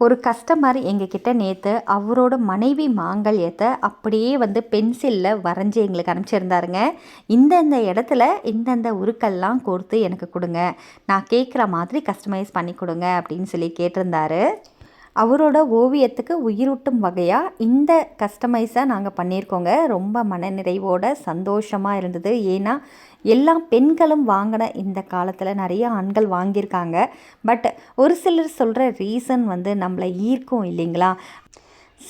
ஒரு கஸ்டமர் எங்ககிட்ட நேற்று அவரோட மனைவி மாங்கல்யத்தை அப்படியே வந்து பென்சிலில் வரைஞ்சி எங்களுக்கு அனுப்பிச்சிருந்தாருங்க. இந்தந்த இடத்துல இந்தந்த உருக்கள்லாம் கோர்த்து எனக்கு கொடுங்க, நான் கேட்குற மாதிரி கஸ்டமைஸ் பண்ணி கொடுங்க அப்படின்னு சொல்லி கேட்டிருந்தாரு. அவரோட ஓவியத்துக்கு உயிரூட்டும் வகையாக இந்த கஸ்டமைஸை நாங்கள் பண்ணியிருக்கோங்க. ரொம்ப மனநிறைவோட சந்தோஷமாக இருந்தது. ஏன்னா எல்லா பெண்களும் வாங்கின இந்த காலத்தில் நிறைய ஆண்கள் வாங்கியிருக்காங்க. பட் ஒரு சிலர் சொல்கிற ரீசன் வந்து நம்மளை ஈர்க்கும் இல்லைங்களா?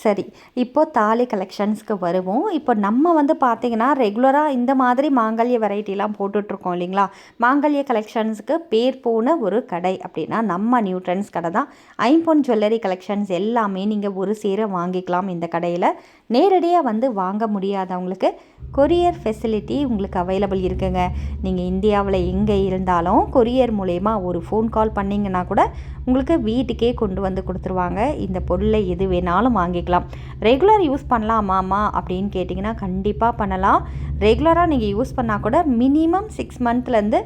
சரி, இப்போது தாலி கலெக்ஷன்ஸ்க்கு வருவோம். இப்போ நம்ம வந்து பார்த்திங்கன்னா ரெகுலராக இந்த மாதிரி மாங்கல்ய வெரைட்டிலாம் போட்டுட்ருக்கோம் இல்லைங்களா? மாங்கல்ய கலெக்ஷன்ஸுக்கு பேர் போன ஒரு கடை அப்படின்னா நம்ம நியூ ட்ரெண்ட்ஸ் கடை தான். ஐம்பொன் ஜுவல்லரி கலெக்ஷன்ஸ் எல்லாமே நீங்கள் ஒரு சேர வாங்கிக்கலாம் இந்த கடையில். நேரடியாக வந்து வாங்க முடியாதவங்களுக்கு கொரியர் ஃபெசிலிட்டி உங்களுக்கு அவைலபிள் இருக்குங்க. நீங்கள் இந்தியாவில் எங்கே இருந்தாலும் கொரியர் மூலயமா ஒரு ஃபோன் கால் பண்ணிங்கன்னா கூட உங்களுக்கு வீட்டுக்கே கொண்டு வந்து கொடுத்துருவாங்க. இந்த பொருளை எது வேணாலும் வாங்கிக்கலாம். ரெகுலர் யூஸ் பண்ணலாமாம்மா அப்படின்னு கேட்டிங்கன்னா கண்டிப்பாக பண்ணலாம். ரெகுலராக நீங்கள் யூஸ் பண்ணால் கூட மினிமம் 6 மந்த்லேருந்து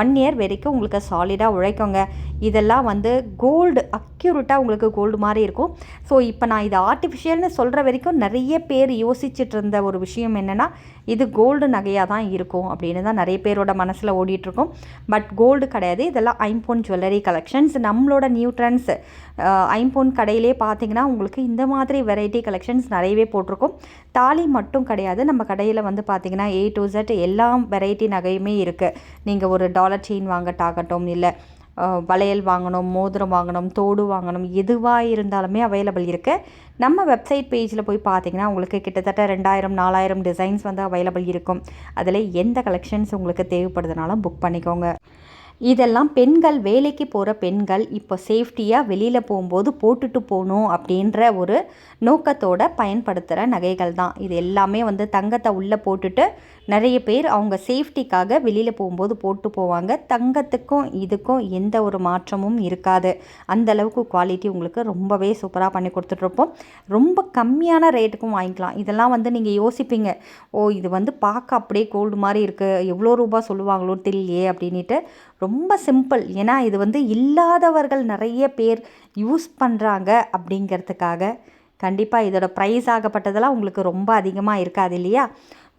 1 இயர் வரைக்கும் உங்களுக்கு சாலிடாக உழைக்குங்க. இதெல்லாம் வந்து கோல்டு அக்யூரேட்டாக உங்களுக்கு கோல்டு மாதிரி இருக்கும். ஸோ இப்போ நான் இது ஆர்டிஃபிஷியல்னு சொல்கிற வரைக்கும் நிறைய பேர் யோசிச்சுட்டு இருந்த ஒரு விஷயம் என்னென்னா இது கோல்டு நகையாக தான் இருக்கும் அப்படின்னு தான் நிறைய பேரோட மனசில் ஓடிட்டுருக்கும். பட் கோல்டு கிடையாது. இதெல்லாம் ஐம்பொன் ஜுவல்லரி கலெக்ஷன்ஸ். நம்மளோட நியூ ட்ரெண்ட்ஸ் ஐம்பொன் கடையிலே பார்த்தீங்கன்னா உங்களுக்கு இந்த மாதிரி வெரைட்டி கலெக்ஷன்ஸ் நிறையவே போட்டிருக்கும். தாலி மட்டும் கிடையாது, நம்ம கடையில் வந்து பார்த்திங்கன்னா A to Z எல்லா வெரைட்டி நகையுமே இருக்குது. நீங்கள் ஒரு டாலர் செயின் வாங்கட்டாகட்டும், இல்லை வளையல் வாங்கணும், மோதிரம் வாங்கணும், தோடு வாங்கணும், எதுவாக இருந்தாலுமே அவைலபிள் இருக்குது. நம்ம வெப்சைட் பேஜில் போய் பார்த்தீங்கன்னா உங்களுக்கு கிட்டத்தட்ட 2000-4000 டிசைன்ஸ் வந்து அவைலபிள் இருக்கும். அதில் எந்த கலெக்ஷன்ஸ் உங்களுக்கு தேவைப்படுதுனாலும் புக் பண்ணிக்கோங்க. இதெல்லாம் பெண்கள், வேலைக்கு போகிற பெண்கள் இப்போ சேஃப்டியாக வெளியில் போகும்போது போட்டுட்டு போகணும் அப்படின்ற ஒரு நோக்கத்தோட பயன்படுத்துகிற நகைகள் தான். இது எல்லாமே வந்து தங்கத்தை உள்ளே போட்டுட்டு நிறைய பேர் அவங்க சேஃப்டிக்காக வெளியில் போகும்போது போட்டு போவாங்க. தங்கத்துக்கும் இதுக்கும் எந்த ஒரு மாற்றமும் இருக்காது. அந்தளவுக்கு குவாலிட்டி உங்களுக்கு ரொம்பவே சூப்பராக பண்ணி கொடுத்துட்ருப்போம். ரொம்ப கம்மியான ரேட்டுக்கும் வாங்கிக்கலாம். இதெல்லாம் வந்து நீங்கள் யோசிப்பீங்க, ஓ இது வந்து பார்க்க அப்படியே கோல்டு மாதிரி இருக்குது, எவ்வளோ ரூபா சொல்லுவாங்களோ தெரியலையே அப்படின்ட்டு. ரொம்ப சிம்பிள். ஏன்னா இது வந்து இல்லாதவர்கள் நிறைய பேர் யூஸ் பண்ணுறாங்க அப்படிங்கிறதுக்காக. கண்டிப்பாக இதோட ப்ரைஸ் ஆகப்பட்டதெல்லாம் உங்களுக்கு ரொம்ப அதிகமாக இருக்காது இல்லையா?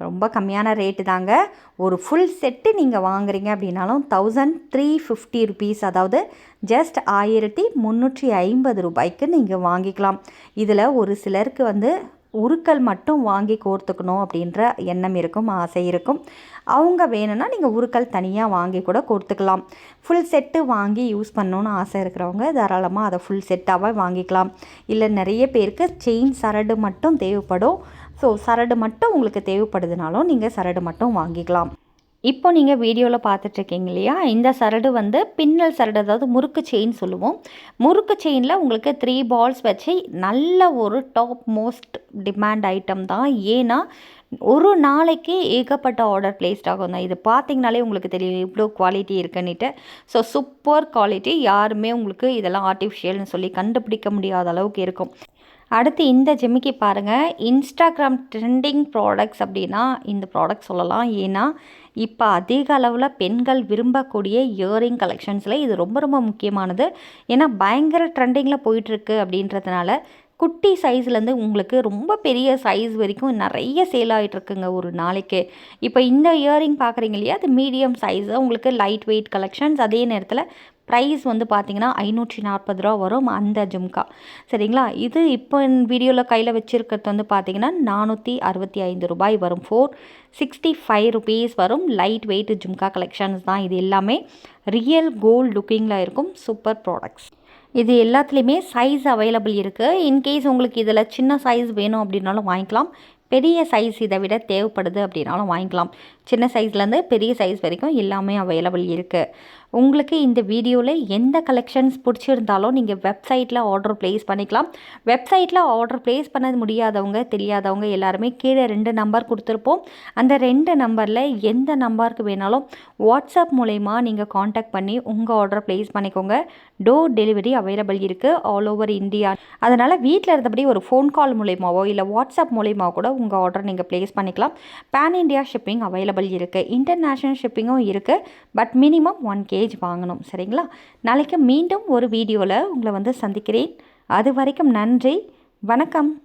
ரொம்ப கம்மியான ரேட்டு தாங்க. ஒரு ஃபுல் செட்டு நீங்கள் வாங்குறீங்க அப்படின்னாலும் 1350 ருபீஸ், அதாவது ஜஸ்ட் 1350 ரூபாய்க்கு நீங்கள் வாங்கிக்கலாம். இதில் ஒரு சிலருக்கு வந்து உருக்கள் மட்டும் வாங்கி கோர்த்துக்கணும் அப்படின்ற எண்ணம் இருக்கும், ஆசை இருக்கும். அவங்க வேணும்னா நீங்கள் உருக்கள் தனியாக வாங்கி கூட கோர்த்துக்கலாம். ஃபுல் செட்டு வாங்கி யூஸ் பண்ணணுன்னு ஆசை இருக்கிறவங்க தாராளமாக அதை ஃபுல் செட்டாகவே வாங்கிக்கலாம். இல்லை நிறைய பேருக்கு செயின் சரடு மட்டும் தேவைப்படும். ஸோ சரடு மட்டும் உங்களுக்கு தேவைப்படுதுனாலும் நீங்கள் சரடு மட்டும் வாங்கிக்கலாம். இப்போ நீங்கள் வீடியோவில் பார்த்துட்ருக்கீங்க இல்லையா? இந்த சரடு வந்து பின்னல் சரடு, அதாவது முறுக்கு செயின் சொல்லுவோம். முறுக்கு செயினில் உங்களுக்கு 3 பால்ஸ் வச்சு நல்ல ஒரு டாப் மோஸ்ட் டிமாண்ட் ஐட்டம் தான். ஏன்னா ஒரு நாளைக்கு ஏகப்பட்ட ஆர்டர் பிளேஸ்ட் ஆகும் தான். இது பார்த்திங்கனாலே உங்களுக்கு தெரியும் இவ்வளோ குவாலிட்டி இருக்குன்னுட்டு. So super quality. யாருமே உங்களுக்கு இதெல்லாம் ஆர்டிஃபிஷியல்னு சொல்லி கண்டுபிடிக்க முடியாத அளவுக்கு இருக்கும். அடுத்து இந்த ஜிமிக்கி பாருங்கள். இன்ஸ்டாகிராம் ட்ரெண்டிங் ப்ராடக்ட்ஸ் அப்படின்னா இந்த ப்ராடக்ட் சொல்லலாம். ஏன்னா இப்போ அதிக அளவில் பெண்கள் விரும்பக்கூடிய இயரிங் கலெக்ஷன்ஸில் இது ரொம்ப ரொம்ப முக்கியமானது. ஏன்னா பயங்கர ட்ரெண்டிங்கில் போயிட்டுருக்கு அப்படின்றதுனால குட்டி சைஸ்லேருந்து உங்களுக்கு ரொம்ப பெரிய சைஸ் வரைக்கும் நிறைய சேல் ஆகிட்டுருக்குங்க ஒரு நாளைக்கு. இப்போ இந்த இயரிங் பார்க்குறீங்க இல்லையா? அது மீடியம் சைஸு, உங்களுக்கு லைட் வெயிட் கலெக்ஷன்ஸ். அதே நேரத்தில் ப்ரைஸ் வந்து பார்த்திங்கன்னா 540 ரூபா வரும் அந்த ஜும்கா. சரிங்களா? இது இப்போ வீடியோவில் கையில் வச்சுருக்கிறது வந்து பார்த்திங்கன்னா 465 ரூபாய் வரும். 465 ருபீஸ் வரும். லைட் வெயிட் ஜும்கா கலெக்ஷன்ஸ் தான் இது எல்லாமே. ரியல் கோல்டு லுக்கிங்கில் இருக்கும் சூப்பர் ப்ராடக்ட்ஸ். இது எல்லாத்துலேயுமே சைஸ் அவைலபிள் இருக்குது. இன்கேஸ் உங்களுக்கு இதில் சின்ன சைஸ் வேணும் அப்படின்னாலும் வாங்கிக்கலாம். பெரிய சைஸ் இதை விட தேவைப்படுது அப்படின்னாலும் வாங்கிக்கலாம். சின்ன சைஸ்லேருந்து பெரிய சைஸ் வரைக்கும் எல்லாமே அவைலபிள் இருக்குது. உங்களுக்கு இந்த வீடியோவில் எந்த கலெக்ஷன்ஸ் பிடிச்சிருந்தாலும் நீங்கள் வெப்சைட்டில் ஆர்டர் ப்ளேஸ் பண்ணிக்கலாம். வெப்சைட்டில் ஆர்டர் ப்ளேஸ் பண்ண முடியாதவங்க, தெரியாதவங்க எல்லாருமே கீழே 2 நம்பர் கொடுத்துருப்போம். அந்த 2 நம்பரில் எந்த நம்பருக்கு வேணாலும் வாட்ஸ்அப் மூலயமா நீங்கள் காண்டாக்ட் பண்ணி உங்கள் ஆர்டர் ப்ளேஸ் பண்ணிக்கோங்க. டோர் டெலிவரி அவைலபிள் இருக்குது ஆல் ஓவர் இந்தியா. அதனால் வீட்டில் இருந்தபடி ஒரு ஃபோன் கால் மூலயமாவோ இல்லை வாட்ஸ்அப் மூலயமா கூட உங்கள் ஆர்டர் நீங்கள் ப்ளேஸ் பண்ணிக்கலாம். பேன் இண்டியா ஷிப்பிங் அவைலபிள் இருக்குது. இன்டர்நேஷ்னல் ஷிப்பிங்கும் இருக்குது. பட் மினிமம் 1 kg வாங்கணும். சரிங்களா? நாளைக்கு மீண்டும் ஒரு வீடியோவில் உங்களை வந்து சந்திக்கிறேன். அது வரைக்கும் நன்றி, வணக்கம்.